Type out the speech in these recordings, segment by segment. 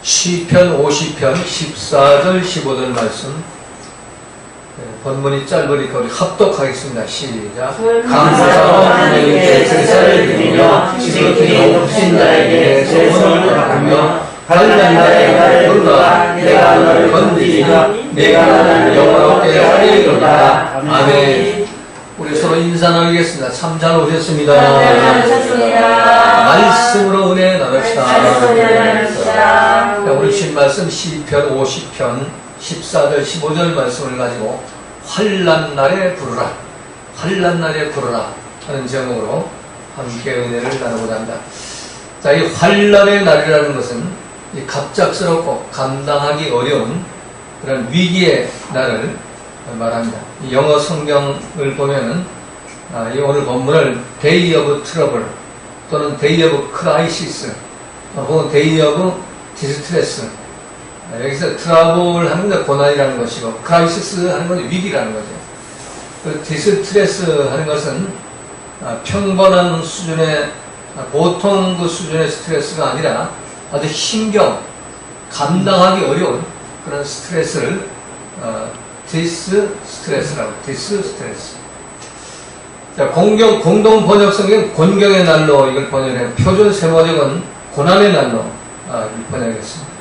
시편 50편 14절 15절 말씀. 본문이 짧으니까 우리 합독하겠습니다. 시작. 감사로 하나님께 제사를 드리며 지극히 높으신 자에게 소원을 바라며 환난 날에 나를 부르라. 내가 너를 건지리라. 내가 너를 영원롭게 하리로다. 아멘. 우리 서로 인사 나누겠습니다. 참 잘 오셨습니다. 말씀으로 은혜 나눕시다. 오늘 신 말씀 시편 50편 14절 15절 말씀을 가지고 환난 날에 부르라, 환난 날에 부르라 하는 제목으로 함께 은혜를 나누고자 합니다. 자, 이 환난의 날이라는 것은 이 갑작스럽고 감당하기 어려운 그런 위기의 날을 말합니다. 이 영어 성경을 보면은 이 오늘 본문을 Day of Trouble 또는 Day of Crisis 혹은 Day of Distress, 여기서 트러블 하는 건 고난이라는 것이고 크라이시스 하는 건 위기라는 거죠. 그 디스트레스 하는 것은 평범한 수준의 보통 그 수준의 스트레스가 아니라 아주 힘겨운 감당하기 어려운 그런 스트레스를 디스트레스라고. 디스트레스. 자, 공동 번역 성경 곤경의 날로 이걸 번역해요. 표준 세번역은 고난의 날로 번역했습니다.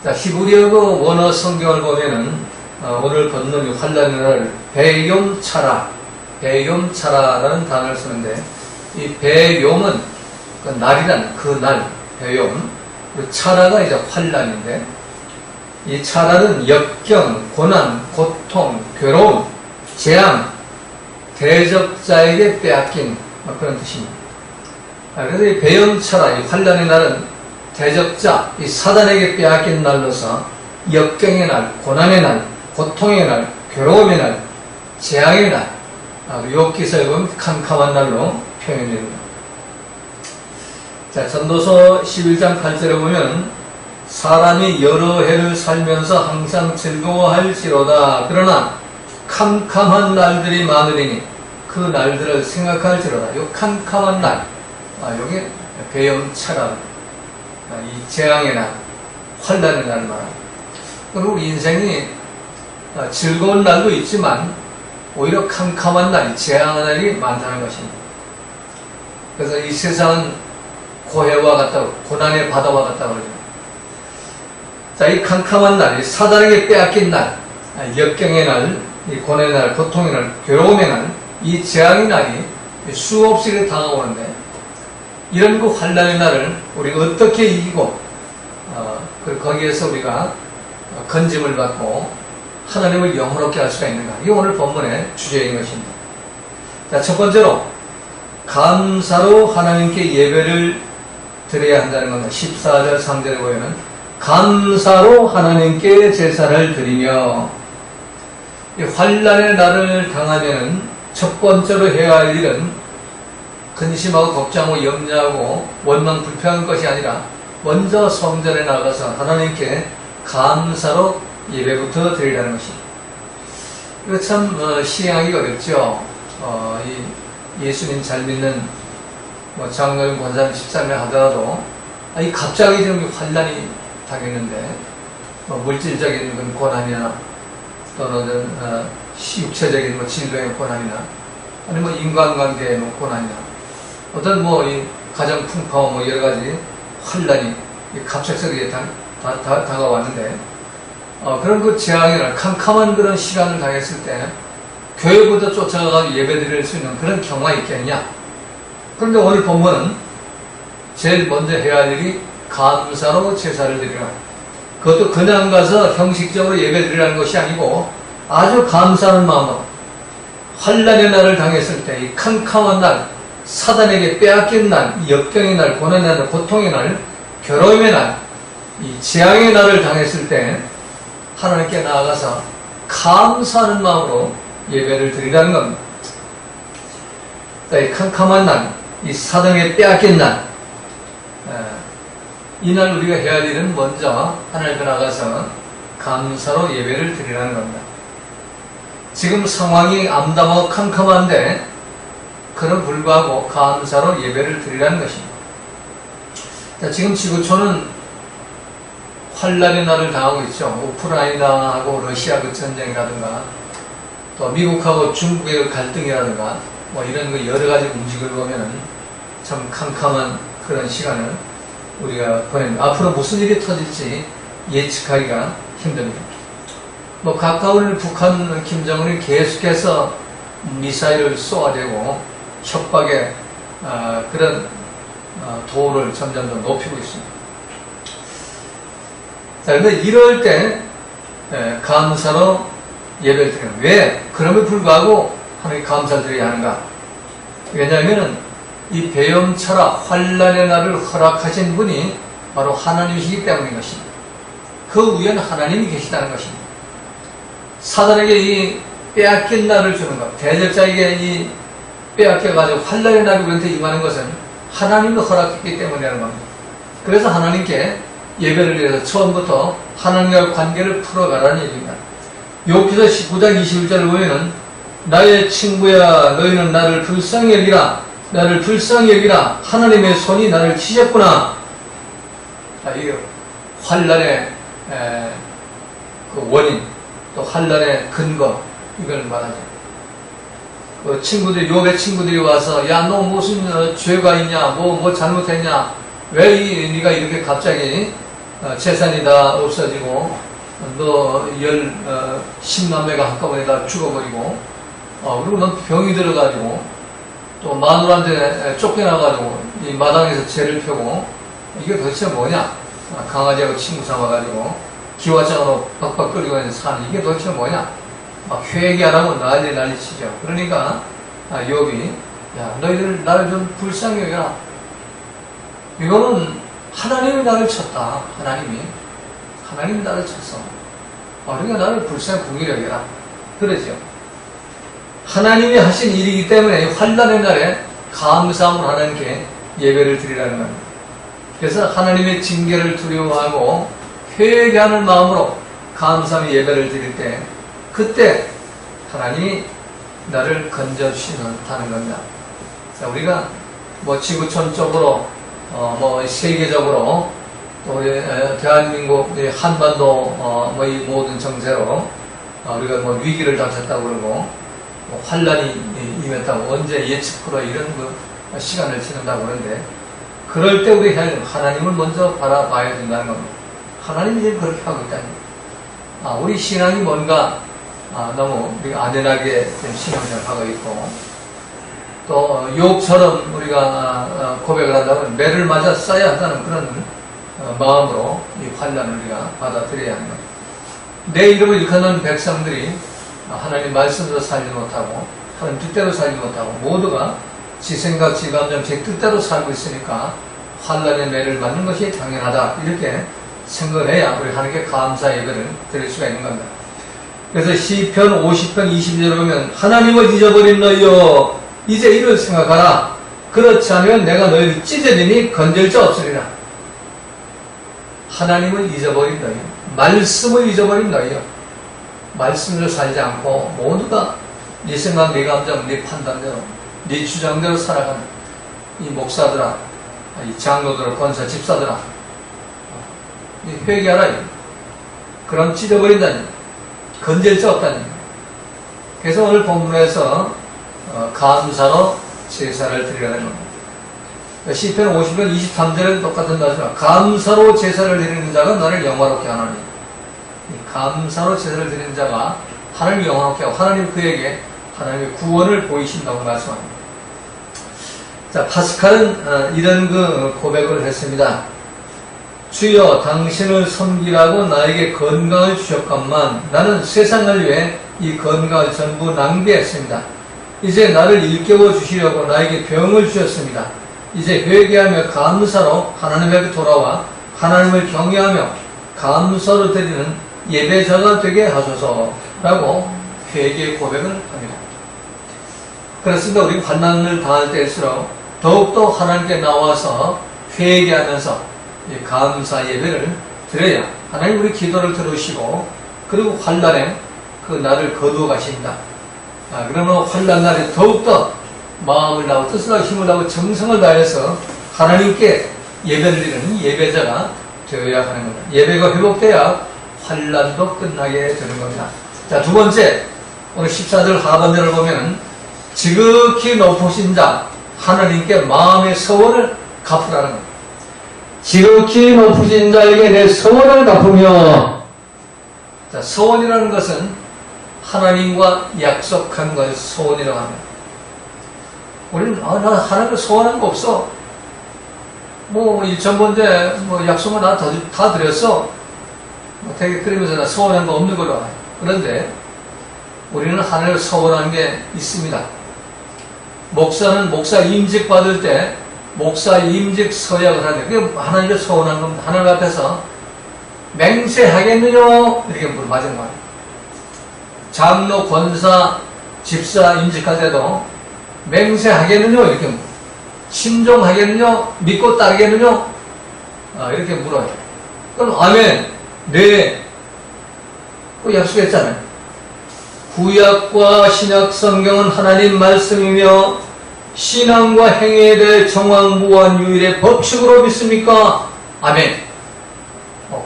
자, 히브리어 원어 성경을 보면은 오늘 본문 환난의 날 베욤차라라는 단어를 쓰는데, 이 베욤은 그 날이란 그 날 베욤, 그리고 차라가 이제 환난인데, 이 차라는 역경, 고난, 고통, 괴로움, 재앙, 대적자에게 빼앗긴 그런 뜻입니다. 그래서 이 베욤차라, 이 환난의 날은 대적자, 이 사단에게 빼앗긴 날로서 역경의 날, 고난의 날, 고통의 날, 괴로움의 날, 재앙의 날, 욥기서에 보면 캄캄한 날로 표현됩니다. 자, 전도서 11장 8절에 보면 사람이 여러 해를 살면서 항상 즐거워할지로다. 그러나 캄캄한 날들이 많으리니 그 날들을 생각할지로다. 요 캄캄한 날, 요게 베욤차라, 이 재앙의 날, 환난의 날 말합니다. 그리고 우리 인생이 즐거운 날도 있지만 오히려 캄캄한 날, 재앙의 날이 많다는 것입니다. 그래서 이 세상은 고해와 같다고, 고난의 바다와 같다고 그러죠. 자, 이 캄캄한 날, 이 사단에게 빼앗긴 날, 역경의 날, 이 고난의 날, 고통의 날, 괴로움의 날, 이 재앙의 날이 수없이 다가오는데, 이런 그 환난의 날을 우리가 어떻게 이기고 거기에서 우리가 건짐을 받고 하나님을 영원롭게 할 수가 있는가? 이게 오늘 본문의 주제인 것입니다. 자, 첫 번째로 감사로 하나님께 예배를 드려야 한다는 겁니다. 14절 3절에 보면 감사로 하나님께 제사를 드리며, 이 환난의 날을 당하면 첫 번째로 해야 할 일은 근심하고 걱정하고 염려하고 원망 불평한 것이 아니라 먼저 성전에 나가서 하나님께 감사로 예배부터 드리라는 것입니다. 이거 참 시행하기 어렵죠. 이 예수님 잘 믿는 장로님, 권사님, 집사님 하더라도 이 갑자기 좀 환난이 당했는데 물질적인 그런 고난이나 또는 육체적인 질병의 고난이나 아니면 인간관계의 고난이나 어떤 이 가정 풍파와 여러 가지 환난이 갑작스럽게 다가왔는데, 그런 그 재앙의 날, 캄캄한 그런 시간을 당했을 때, 교회부터 쫓아가서 예배 드릴 수 있는 그런 경우가 있겠냐? 그런데 오늘 본문은 제일 먼저 해야 할 일이 감사로 제사를 드리라. 그것도 그냥 가서 형식적으로 예배 드리라는 것이 아니고, 아주 감사하는 마음으로, 환난의 날을 당했을 때, 이 캄캄한 날, 사단에게 빼앗긴 날, 역경의 날, 고난의 날, 고통의 날, 괴로움의 날, 이 재앙의 날을 당했을 때 하나님께 나아가서 감사하는 마음으로 예배를 드리라는 겁니다. 이 캄캄한 날, 이 사단에게 빼앗긴 날, 이날 우리가 해야 할 일은 먼저 하나님께 나가서 감사로 예배를 드리라는 겁니다. 지금 상황이 암담하고 캄캄한데 그런 불구하고 감사로 예배를 드리라는 것입니다. 자, 지금 지구촌은 환란의 날을 당하고 있죠. 우크라이나하고 러시아 그 전쟁이라든가 또 미국하고 중국의 그 갈등이라든가 뭐 이런 그 여러 가지 움직임을 보면은 참 캄캄한 그런 시간을 우리가 보냅니다. 앞으로 무슨 일이 터질지 예측하기가 힘듭니다. 뭐 가까운 북한 김정은이 계속해서 미사일을 쏘아대고 협박의 그런 도를 점점 더 높이고 있습니다. 자, 근데 이럴 때 감사로 예배를 드려요. 왜? 그럼에도 불구하고 하나님께 감사를 드려야 하는가? 왜냐하면 이 배영철학 환란의 날을 허락하신 분이 바로 하나님이시기 때문인 것입니다. 그 위에는 하나님이 계시다는 것입니다. 사단에게 이 빼앗긴 날을 주는 것, 대적자에게 이 빼앗겨가지고 환란의 날이 우리한테 임하는 것은 하나님이 허락했기 때문이라는 겁니다. 그래서 하나님께 예배를 드려서 처음부터 하나님과의 관계를 풀어가라는 얘기입니다. 욥기서 19장 21절을 보면은 나의 친구야 너희는 나를 불쌍히 여기라 나를 불쌍히 여기라 하나님의 손이 나를 치셨구나. 이게 환란의 그 원인 또 환란의 근거 이걸 말하죠. 그 친구들이 욥의 친구들이 와서 야 너 무슨 죄가 있냐 뭐 잘못했냐 왜 네가 이렇게 갑자기 재산이 다 없어지고 너 10남매가 한꺼번에 다 죽어버리고 그리고 넌 병이 들어가지고 또 마누라한테 쫓겨나가지고 이 마당에서 죄를 펴고 이게 도대체 뭐냐 강아지하고 친구 삼아가지고 기와장으로 박박 끓이고 사는 이게 도대체 뭐냐 막 회개하라고 난리 치죠. 그러니까 욥이 야 너희들 나를 좀 불쌍히 여겨라. 이거는 하나님이 나를 쳤다. 하나님이 나를 쳤어. 그러니까 나를 불쌍히 궁일히 여겨라. 그러죠. 하나님이 하신 일이기 때문에 환란의 날에 감사함으로 하나님께 예배를 드리라는 겁니다. 그래서 하나님의 징계를 두려워하고 회개하는 마음으로 감사함의 예배를 드릴 때 그때 하나님이 나를 건져주신다는 겁니다. 자, 우리가 뭐 지구촌적으로 뭐 세계적으로 또 우리 대한민국 한반도 뭐 이 모든 정세로 우리가 뭐 위기를 닥쳤다고 그러고 뭐 환란이 임했다고 언제 예측으로 이런 그 시간을 지낸다고 그러는데 그럴 때 우리 하나님을 먼저 바라봐야 된다는 겁니다. 하나님이 지금 그렇게 하고 있다니. 우리 신앙이 뭔가 너무 우리가 안전하게 신앙생활을 하고 있고 또 욥처럼 우리가 고백을 한다면 매를 맞아 써야 한다는 그런 마음으로 이 환란을 우리가 받아들여야 하는 겁니다. 내 이름을 일컫는 백성들이 하나님 말씀대로 살지 못하고 하나님 뜻대로 살지 못하고 모두가 지 생각, 지 감정, 제 뜻대로 살고 있으니까 환란의 매를 맞는 것이 당연하다 이렇게 생각을 해야 우리 하나님께 감사 예배를 드릴 수가 있는 겁니다. 그래서 시편 50편 22절에 보면 하나님을 잊어버린 너희여 이제 이를 생각하라. 그렇지 않으면 내가 너희를 찢어지니 건질 자 없으리라. 하나님을 잊어버린 너희, 말씀을 잊어버린 너희여. 말씀대로 살지 않고 모두가 네 생각, 네 감정, 네 판단대로, 네 주장대로 살아가는 이 목사들아, 이 장로들아, 권사, 집사들아, 회개하라. 그럼 찢어버린다니. 건질 수 없다니. 그래서 오늘 본문에서 감사로 제사를 드리라는 겁니다. 시편 50편 23절에 똑같은 말씀. 감사로 제사를 드리는 자가 나를 영화롭게 하나니. 감사로 제사를 드리는 자가 하나님을 영화롭게 하고 하나님 그에게 하나님의 구원을 보이신다고 말씀합니다. 자, 파스칼은 이런 그 고백을 했습니다. 주여 당신을 섬기라고 나에게 건강을 주셨건만 나는 세상을 위해 이 건강을 전부 낭비했습니다. 이제 나를 일깨워 주시려고 나에게 병을 주셨습니다. 이제 회개하며 감사로 하나님에게 돌아와 하나님을 경외하며 감사로 드리는 예배자가 되게 하소서라고 회개의 고백을 합니다. 그렇습니다. 우리 환난을 당할 때일수록 더욱더 하나님께 나와서 회개하면서 감사 예배를 드려야 하나님 우리 기도를 들으시고 그리고 환난에 그 날을 거두어 가신다. 그러면 환난 날에 더욱더 마음을 다하고 뜻을 다하고 힘을 다하고 정성을 다해서 하나님께 예배를 드리는 예배자가 되어야 하는 겁니다. 예배가 회복돼야 환란도 끝나게 되는 겁니다. 자, 두 번째, 오늘 14절 하반절을 보면 지극히 높으신 자 하나님께 마음의 서원을 갚으라는 겁니다. 지극히 높으신 자에게 내 서원을 갚으며, 자, 서원이라는 것은 하나님과 약속한 것을 서원이라고 합니다. 우리는 나 하나님과 서원한 거 없어. 뭐 1,000번째 뭐 약속은 나 다 드렸어. 뭐 되게 그러면서 나 서원한 거 없는 걸로 알아요. 그런데 우리는 하나님을 서원한 게 있습니다. 목사는 목사 임직 받을 때 목사 임직 서약을 하는데 그게 하나님을 서원한 겁니다. 하나님 앞에서 맹세하겠느냐 이렇게 물어봐준 거예요. 장로, 권사, 집사 임직할 때도 맹세하겠느냐 이렇게 물어요. 신종하겠느냐, 믿고 따르겠느냐 이렇게 물어요. 그럼 아멘, 네, 그 약속했잖아요. 구약과 신약 성경은 하나님 말씀이며 신앙과 행위에 대해 정황무한 유일의 법칙으로 믿습니까? 아멘.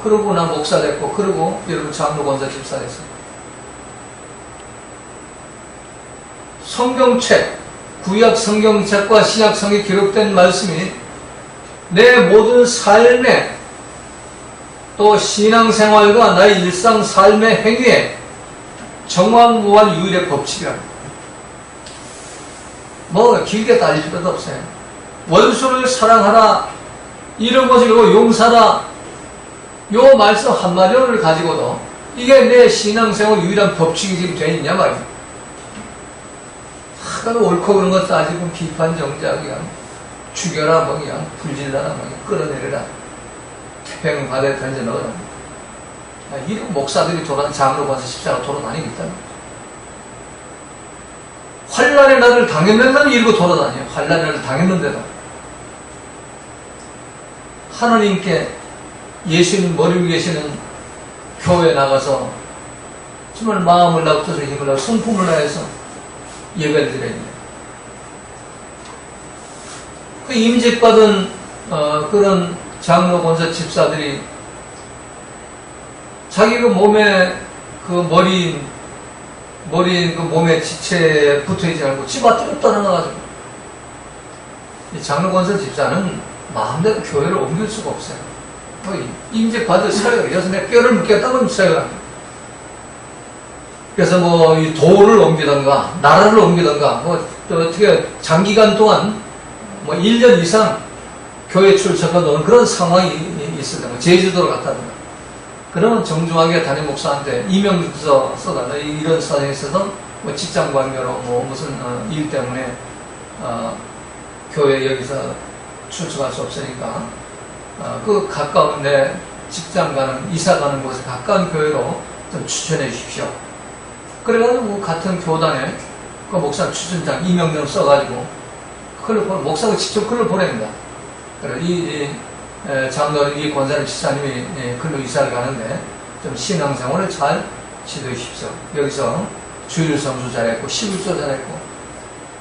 그러고 나 목사 됐고, 그러고 여러분 장로, 권사, 집사 됐어요. 성경책, 구약 성경책과 신약 성경에 기록된 말씀이 내 모든 삶에 또 신앙생활과 나의 일상 삶의 행위에 정황무한 유일의 법칙이라. 뭐 길게 따질 필요도 없어요. 원수를 사랑하라, 이런 것을 용서하라, 요 말씀 한마디를 가지고도 이게 내 신앙생활 유일한 법칙이 지금 돼 있냐 말이야. 하나도 옳고 그런 것 따지고 비판 정자 그냥 죽여라 뭐 그냥 불질러라 뭐 끌어내려라 태평 바다에 던져 넣어라. 이런 목사들이 돌아다니 장로 권사 십자가 돌아다니겠다. 환란의 날을 당했는데도 이러고 돌아다녀요. 환란의 날을 당했는데도. 하나님께 예수님 머리 위에 계시는 교회에 나가서 정말 마음을 다하고 뜻을 힘을 다하고 성품을 다해서 예배를 드려야 돼요. 그 임직받은 그런 장로, 권사, 집사들이 자기 그 몸에 그 머리인 그 몸에 지체에 붙어있지 않고 집 앞으로 떠나가지고 이 장로, 권사, 집사는 마음대로 교회를 옮길 수가 없어요. 임직받을 사역을 해서 내 뼈를 묻겠다고 사역을 합니다. 그래서 뭐 이 도를 옮기던가 나라를 옮기던가 뭐 또 어떻게 장기간 동안 뭐 1년 이상 교회 출석해 놓은 그런 상황이 있었던 거. 제주도로 갔다든가. 그러면 정중하게 담임 목사한테 이명서 써달라. 이런 사정에 있어서 뭐 직장 관계로 뭐 무슨 일 때문에 교회 여기서 출석할 수 없으니까 그 가까운 내 직장 가는 이사 가는 곳에 가까운 교회로 좀 추천해 주십시오. 그래가지고 같은 교단에 그 목사 추천장 이명령 써가지고 글을 목사가 직접 글을 보냅니다. 그래 이 장로 이 권사님 집사님이 글로 이사를 가는데 좀 신앙생활을 잘 지도해 주십시오. 여기서 주일 성수 잘했고 11조 잘했고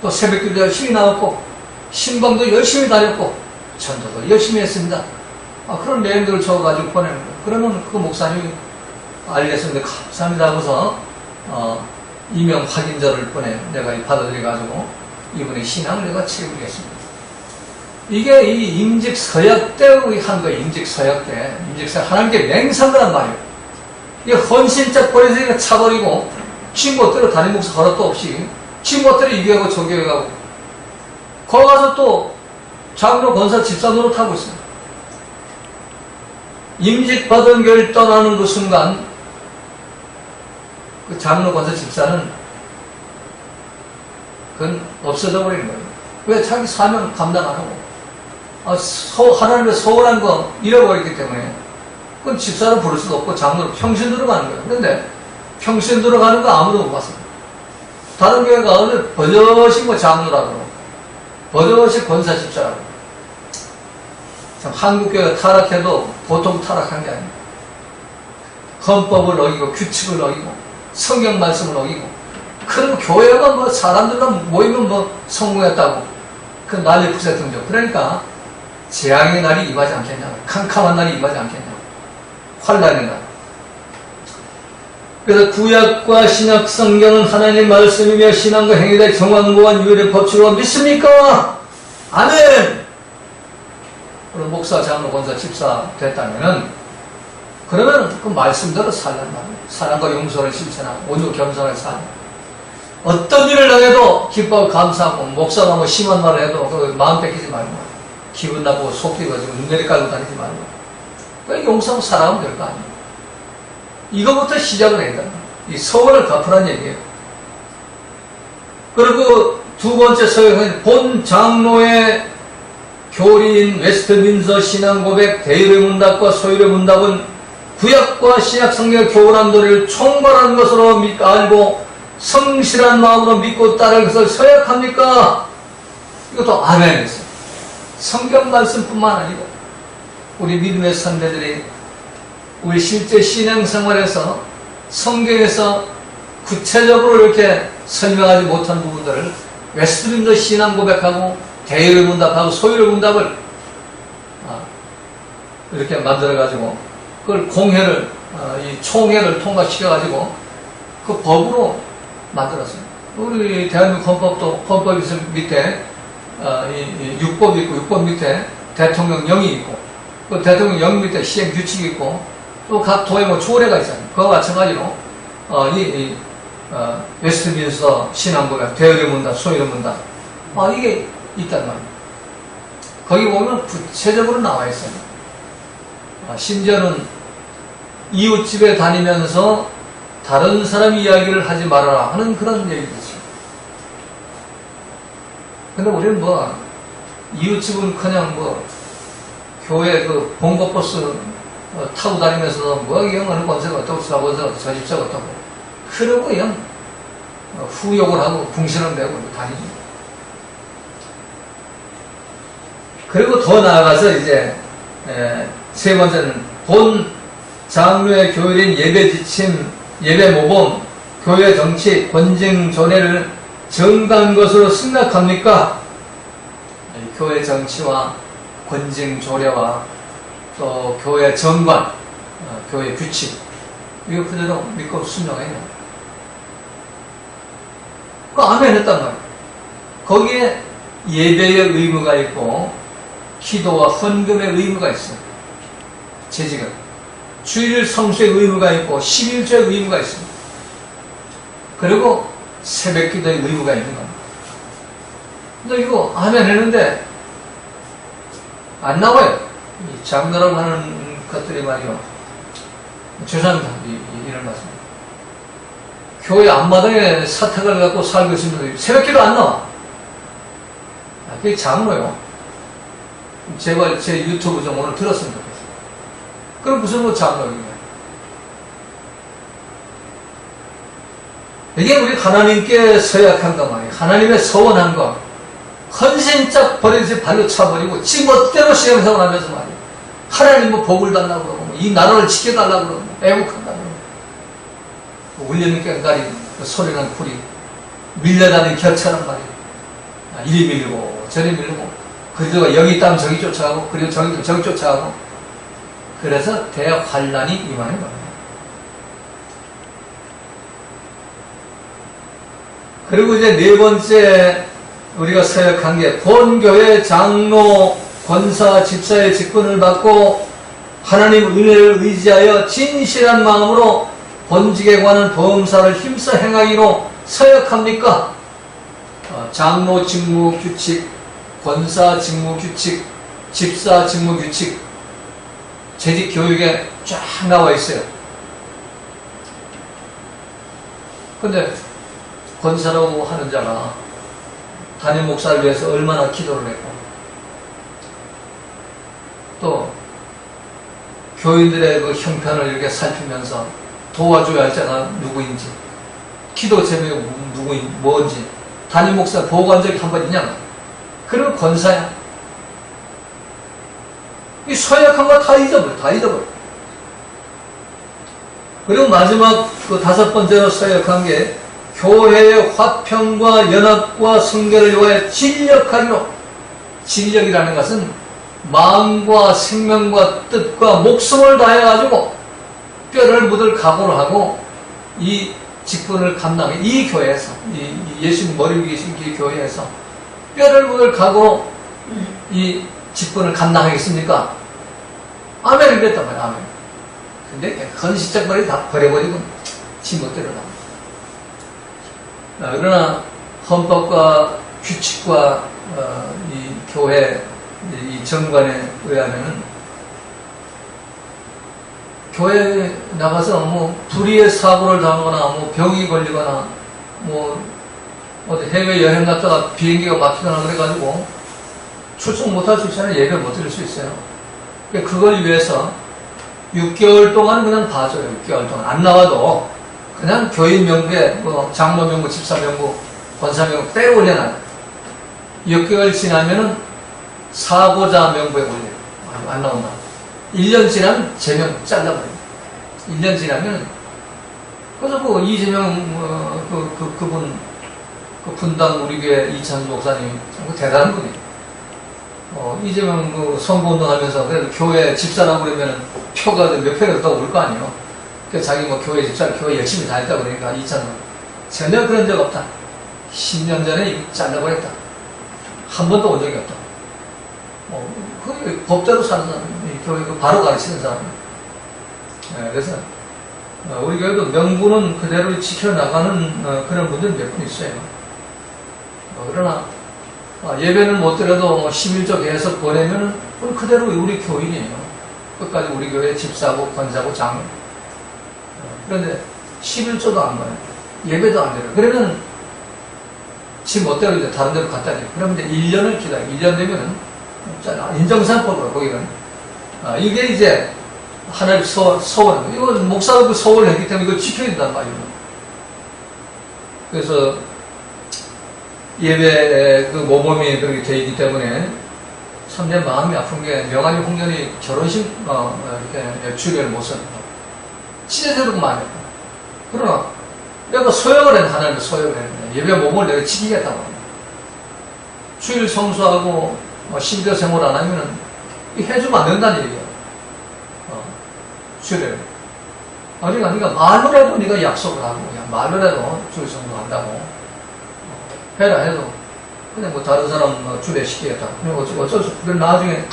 또 새벽기도 열심히 나왔고 신방도 열심히 다녔고 전도도 열심히 했습니다. 그런 내용들을 적어가지고 보내는 거예요. 그러면 그 목사님이 알겠습니다. 감사합니다 하고서 이명 확인서를 보내 내가 받아들여가지고 이분의 신앙을 내가 책임지겠습니다. 이게 이 임직 서약 때 우리 한 거예요. 임직 서약 때. 임직 서약 하나님께 맹세한 거란 말이에요. 이게 헌신짝 버려서 차버리고 친구들로 담임 목사 허락도 없이 친구들을 이 교회 가고 저 교회 가고 거기 가서 또 장로 권사 집사 노릇하고 있어요. 임직 받은 교회를 떠나는 그 순간 그 장로 권사 집사는 그건 없어져 버리는 거예요. 왜? 자기 사명 감당 안 하고 하나님의 소원한 거 잃어버렸기 때문에 그건 집사로 부를 수도 없고 장로로 평신 들어가는 거예요. 그런데 평신 들어가는 거 아무도 못 봤어요. 다른 교회 가서 버젓이 뭐 장로라고 버젓이 권사 집사라고. 참 한국 교회가 타락해도 보통 타락한 게 아닙니다. 헌법을 어기고 규칙을 어기고 성경 말씀을 어기고 그럼 교회가 뭐 사람들만 모이면 뭐 성공했다고 그 난리 부세 등죠. 그러니까 재앙의 날이 임하지 않겠냐, 캄캄한 날이 임하지 않겠냐. 환란이다. 그래서 구약과 신약 성경은 하나님 말씀이며 신앙과 행위의 정황무한 유일의 법칙으로 믿습니까? 아멘! 그럼 목사, 장로, 권사, 집사 됐다면은 그러면 그 말씀대로 살란 말이에요. 사랑과 용서를 실천하고 온유 겸손을 살고 어떤 일을 당해도 기뻐하고 감사하고 목사가 뭐 심한 말을 해도 그 마음 뺏기지 말고 기분 나쁘고 속 뛰어가지고 눈내리 깔고 다니지 말고 그냥 용서하고 살아가면 될 거 아니에요. 이거부터 시작을 해야 된다. 이 서원을 갚으란 얘기예요. 그리고 두 번째 서약은 본 장로의 교리인 웨스트민서 신앙고백 대의의 문답과 소율의 문답은 구약과 신약 성경의 교훈한 도리를 총괄한 것으로 알고 성실한 마음으로 믿고 따를 것을 서약합니까? 이것도 아멘 했어요. 성경 말씀뿐만 아니고 우리 믿음의 선배들이 우리 실제 신앙생활에서 성경에서 구체적으로 이렇게 설명하지 못한 부분들을 웨스트민서 신앙 고백하고 대의의 문답하고 소율의 문답을 이렇게 만들어가지고 그걸 공회를 이 총회를 통과시켜가지고 그 법으로 만들었어요. 우리 대한민국 헌법도 헌법 밑에 이 육법이 있고 육법 밑에 대통령령이 있고 그 대통령령 밑에 시행 규칙이 있고 또 각 도에 뭐 조례가 있잖아요. 그와 마찬가지로 웨스트민스터 신앙고백, 대의의 문답, 소율의 문답 이게 있단 말이에요. 거기 보면 구체적으로 나와 있어요. 심지어는 이웃집에 다니면서 다른 사람 이야기를 하지 말아라 하는 그런 얘기겠죠. 근데 우리는 뭐 이웃집은 그냥 뭐 교회 그 봉고버스 타고 다니면서 뭐 이 어느 권세가 어떻고 저 권세가 저 집사가 어떻고 그러고 그냥 후욕을 하고 궁시렁 대고 다니죠. 그리고 더 나아가서 이제 세 번째는 본 장로의 교율인 예배 지침, 예배 모범, 교회 정치, 권징 조례를 정당한 것으로 승낙합니까? 교회 정치와 권징 조례와 또 교회 정관, 교회 규칙 이거 그대로 믿고 순종해요. 그 아멘 했단 말이에요. 거기에 예배의 의무가 있고 기도와 헌금의 의무가 있어요. 재직은 주일 성수의 의무가 있고 11조의 의무가 있습니다. 그리고 새벽 기도의 의무가 있는 겁니다. 근데 이거 아멘 했는데 안 나와요. 이 장로라고 하는 것들이 말이요. 죄송합니다. 이런 말씀. 교회 앞마당에 사택을 갖고 살고 있으면 새벽 기도 안 나와. 그게 장로요. 제발 제 유튜브 좀 오늘 들었으면 좋겠어요. 그럼 무슨 뭐 장로인가요? 이게 우리 하나님께 서약한 거 말이에요. 하나님의 서원한 거. 헌신짝 버리듯이 발로 차버리고 지 멋대로 시행생활 하면서 말이에요. 하나님 뭐 복을 달라고 그러고 이 나라를 지켜달라고 그러고 애국한다고 그러고 울리는 깽가리 소리난 풀이 밀려다니는 격처럼 말이에요. 이리 밀고 저리 밀고 그리고 여기 있다면 저기 쫓아가고 그리고 저기 쫓아가고 그래서 대환란이 임하는 겁니다. 그리고 이제 네 번째 우리가 서약한 게 본교회 장로, 권사, 집사의 직분을 받고 하나님 은혜를 의지하여 진실한 마음으로 본직에 관한 범사를 힘써 행하기로 서약합니까? 장로 직무 규칙, 권사 직무 규칙, 집사 직무 규칙, 재직 교육에 쫙 나와 있어요. 근데 권사라고 하는 자가 담임 목사를 위해서 얼마나 기도를 했고 또 교인들의 그 형편을 이렇게 살피면서 도와줘야 할 자가 누구인지 기도 제목이 뭔지 담임 목사 보고한 적이 한 번 있냐? 그러면 권사야. 이 서약한 거 다 잊어버려. 그리고 마지막 그 다섯 번째로 서약한 게 교회의 화평과 연합과 성결을 위하여 진력하기로. 진력이라는 것은 마음과 생명과 뜻과 목숨을 다해가지고 뼈를 묻을 각오를 하고 이 직분을 감당해. 이 교회에서, 이 예수님 머리 위에 계신 이 교회에서 뼈를 묻을 각오로 이 직분을 감당하겠습니까? 아멘 그랬단 말이야. 아멘. 근데 헌신적 머리 다 버려버리고 지멋대로 나. 그러나 헌법과 규칙과 이 교회 이 정관에 의하면은 교회에 나가서 뭐 불의의 사고를 당하거나 뭐 병이 걸리거나 뭐 어디 해외 여행 갔다가 비행기가 막히거나 그래가지고 출석 못할 수 있잖아요. 예배 못 드릴 수 있어요. 그걸 위해서 6개월 동안 그냥 봐줘요. 6개월 동안 안 나와도 그냥 교인 명부에 뭐 장로 명부, 집사 명부, 권사 명부 떼 올려놔요. 6개월 지나면은 사고자 명부에 올려요. 안 나온다. 1년 지나면 제명 잘라버려요. 1년 지나면 그래서 그 이재명 그분 그 분당 우리 교회 이찬수 목사님 참 대단한 분이에요. 이재명 그 선거운동하면서 그래도 교회 집사라고 그러면 표가 몇 표가 더 올 거 아니에요. 그래서 자기 뭐 교회 집사, 교회 열심히 다녔다 그러니까 이찬수 전혀 그런 적 없다. 10년 전에 이거 잘라버렸다. 한 번도 온 적이 없다. 그 법대로 사는 사람, 교회 바로 가르치는 사람. 네, 그래서 우리 교회도 명분은 그대로 지켜나가는 그런 분들 몇 분 있어요. 그러나 예배는 못 드려도 11조 계속 보내면은 그대로 우리 교인이에요. 끝까지 우리 교회 집사고 권사고 장로. 그런데 11조도 안 가요. 예배도 안 드려요. 그러면 지 멋대로 이제 다른 데로 갖다 줘요. 그러면 이제 1년을 기다려요. 1년 되면은 인정산법으로 거기는. 이게 이제 하나님 서원. 이건 목사가 그 서원을 했기 때문에 이걸 지켜야 된단 말이에요. 그래서 예배 그 모범이 그렇게 되어 있기 때문에 참 내 마음이 아픈 게 명한이 홍련이 결혼식 이렇게 주례를 못 썼다. 친해지고 말이야. 그러나 내가 소역을 했는데 하나님의 소역을 했는데 예배 모범을 내가 지키겠다고. 주일 성수하고 12조 생활 안 하면은 해주면 안 된다는 얘기야. 주례를. 그러니까 말로라도 네가 약속을 하고 그냥 말로라도 주일 성수한다고. 해라 해도 그냥 뭐 다른 사람 주례 시키겠다. 그냥 어쩔 수 없어. 그럼 나중에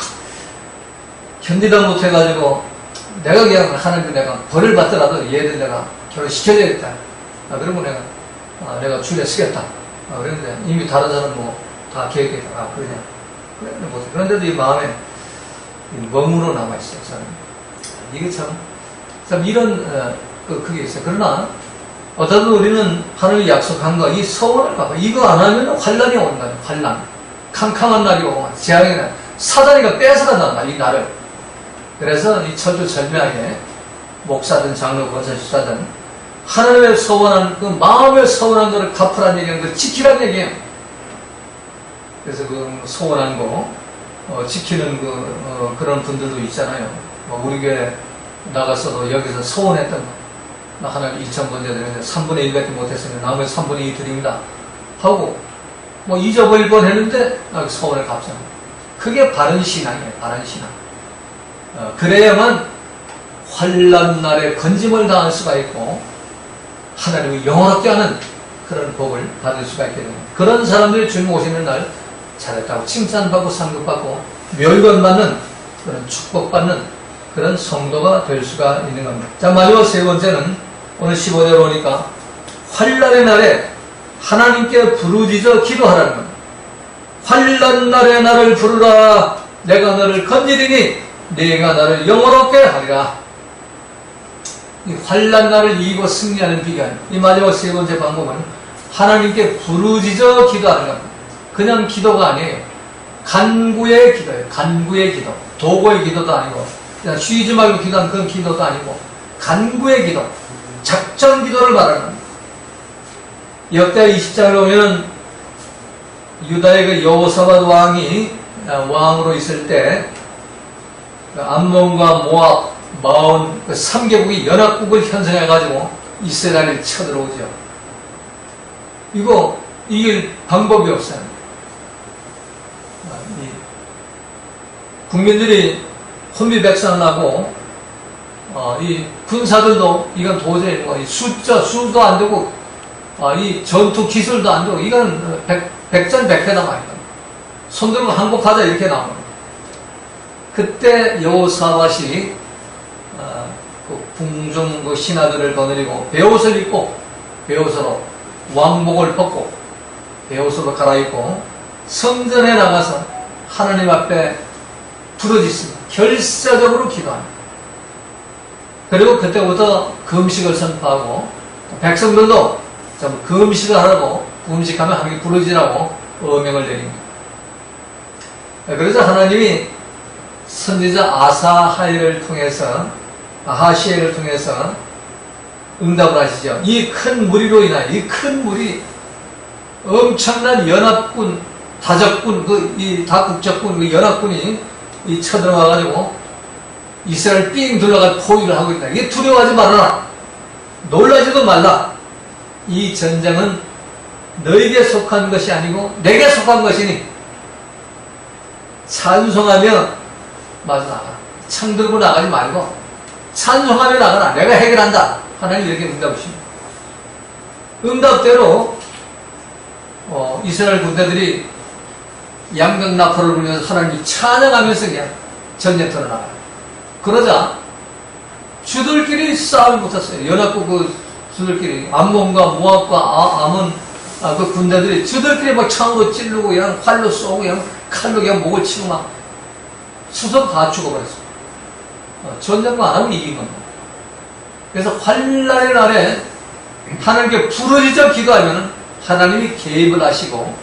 견디다 못해가지고 내가 그냥 하나님께 내가 벌을 받더라도 얘들 내가 결혼시켜야겠다. 그러면 내가 주례 쓰겠다. 그런데 이미 다른 사람 뭐 다 계획했다. 그러냐. 그런데도 이 마음에 멍으로 남아있어요. 저는. 이게 참 이런 그게 있어요. 그러나 어쩌든 우리는 하늘이 약속한 거, 이 서원을 봐봐. 이거 안 하면 환란이 온다. 환란. 캄캄한 날이 오고, 재앙의 날. 사단이가 뺏어간단 말이야, 이 날을. 그래서 이 철두철미하게, 목사든 장로, 권사, 집사든, 하나님의 서원한, 그 마음을 서원한 거를 갚으라는 얘기는 그 지키라는 얘기예요. 그래서 그 서원한 거, 지키는 그런 분들도 있잖아요. 우리 교회 나가서도 여기서 서원했던 거. 나 하나님 2,000번 드리는데 3분의 1밖에 못했으면 나머지 3분의 2 드립니다. 하고, 잊어버릴 뻔 했는데, 서원을 갚잖아. 그게 바른 신앙이에요, 바른 신앙. 그래야만 환란 날에 건짐을 당할 수가 있고, 하나님을 영원하게 하는 그런 복을 받을 수가 있게 됩니다. 그런 사람들이 주님 오시는 날 잘했다고 칭찬받고 상급받고, 멸관받는, 그런 축복받는 그런 성도가 될 수가 있는 겁니다. 자, 마지막 세 번째는 오늘 15절 보니까 환란의 날에 하나님께 부르짖어 기도하라는 겁니다. 환란 날에 나를 부르라. 내가 너를 건지리니 네가 나를 영원롭게 하리라. 이 환란 날을 이기고 승리하는 비결. 이 마지막 세 번째 방법은 하나님께 부르짖어 기도하는 겁니다. 그냥 기도가 아니에요. 간구의 기도예요. 간구의 기도. 도구의 기도도 아니고 그냥 쉬지 말고 기도하는 그런 기도도 아니고 간구의 기도. 작전 기도를 말하는 겁니다. 역대 20장을 보면 유다의 그 여호사밧 왕이 왕으로 있을 때 암몬과 모압, 마온 그 3개국이 연합국을 형성해가지고 이스라엘을 쳐들어오죠. 이거 이길 방법이 없어요. 국민들이 혼비백산하고 이 군사들도 이건 도저히 이 수도 안 되고, 이 전투 기술도 안 되고, 이건 백전백패다 말이야. 손들고 항복하자 이렇게 나오는 거예요. 그때 여호사밧이 그 궁중 그 신하들을 거느리고 베옷을 입고 베옷으로 왕복을 벗고 베옷으로 갈아입고 성전에 나가서 하나님 앞에 부르짖습니다. 결사적으로 기도합니다. 그리고 그때부터 금식을 선포하고 백성들도 좀 금식을 하라고, 금식하면 하나님 부르짖으라고 어명을 내립니다. 그래서 하나님이 선지자 아사하이를 통해서, 아하시엘을 통해서 응답을 하시죠. 이 큰 무리로 인하여, 이 큰 무리, 엄청난 연합군, 다적군, 이 다국적군, 그 연합군이 쳐들어와가지고 이스라엘 삥 둘러가 포위를 하고 있다. 이게 두려워하지 말아라. 놀라지도 말라. 이 전쟁은 너에게 속한 것이 아니고 내게 속한 것이니 찬송하며 마주 나가라. 창 들고 나가지 말고 찬송하며 나가라. 내가 해결한다. 하나님 이렇게 응답하십니다. 응답대로 이스라엘 군대들이 양각 나팔을 불면서 하나님 찬양하면서 그냥 전쟁터로 나가요. 그러자 주들끼리 싸움을 붙었어요. 연합국 그 주들끼리 암몬과 모압과 암몬 그 군대들이 주들끼리 막 창으로 찌르고 그냥 활로 쏘고 그냥 칼로 그냥 목을 치고 막 수석 다 죽어버렸어요. 전쟁만 안 하면 이긴 겁니다. 그래서 환란의 날에 하나님께 부르짖어 기도하면 하나님이 개입을 하시고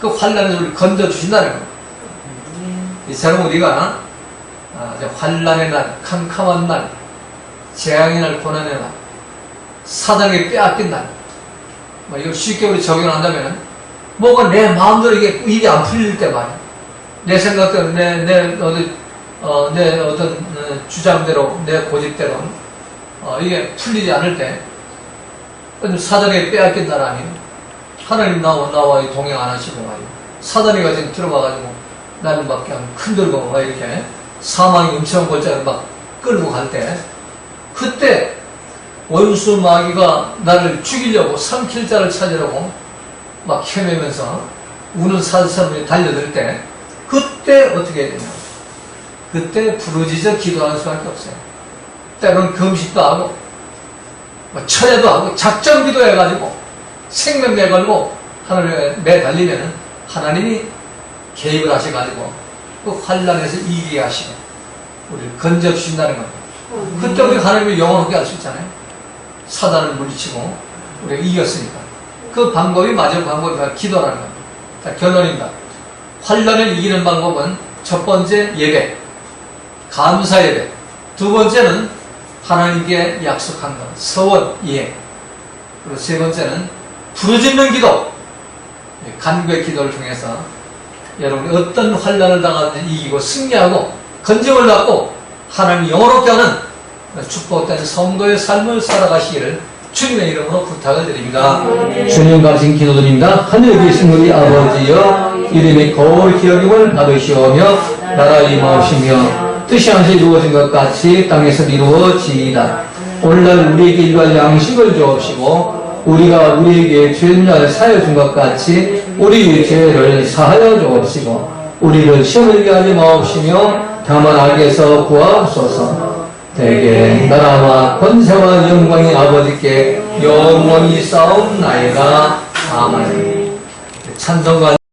그 환란에서 우리를 건져주신다는 겁니다. 이처럼 우리가 환란의 날, 캄캄한 날, 재앙의 날, 고난의 날, 사단에게 빼앗긴 날, 이걸 쉽게 우리 적용한다면 뭐가 내 마음대로 이게 일이 안 풀릴 때 말이야. 내 생각대로, 내 어떤 주장대로, 내 고집대로 이게 풀리지 않을 때 사단에게 빼앗긴 날 아니에요. 하나님 나와 동행 안 하시고 말이에요. 사단이가 지금 들어가가지고 나를 막 그냥 흔들고 막 이렇게 사망의 음침한 골짜기를 막 끌고 갈 때, 그때 원수 마귀가 나를 죽이려고 삼킬 자를 찾으려고 막 헤매면서 우는 사슴이 달려들 때, 그때 어떻게 해야 되냐? 그때 부르짖어 기도하는 수밖에 없어요. 때로는 금식도 하고 철회도 하고 작정기도 해가지고 생명 내걸고 하늘에 매달리면은 하나님이 개입을 하셔가지고 그 환란에서 이기게 하시고 우리를 건져주신다는 겁니다. 그때 우리 하나님을 영원하게 할 수 있잖아요. 사단을 물리치고 우리가 이겼으니까. 그 방법이 마지막 방법이 바로 기도라는 겁니다. 자, 결론입니다. 환란을 이기는 방법은 첫 번째 예배, 감사 예배. 두 번째는 하나님께 약속한 것, 서원, 이행. 그리고 세 번째는 부르짖는 기도, 간구의 기도를 통해서 여러분이 어떤 환란을 당하든지 이기고 승리하고 건짐을 받고 하나님 영원롭게 하는 축복된 성도의 삶을 살아가시기를 주님의 이름으로 부탁을 드립니다. 주님 가르친 기도드립니다. 하늘에 계신 우리 아버지여, 이름이 거룩히 여김을 받으시오며 나라의 임하시며 뜻이 하늘에 이루어진 것 같이 땅에서 이루어지이다. 오늘날 우리에게 일할 양식을 주옵시고 우리가 우리에게 죄인을 사하여 준 것 같이 우리 죄를 사하여 주옵시고 우리를 시험에 하지 마옵시며 다만 악에서 구하옵소서. 대개 나라와 권세와 영광이 아버지께 영원히 싸움나이다. 아멘. 찬송가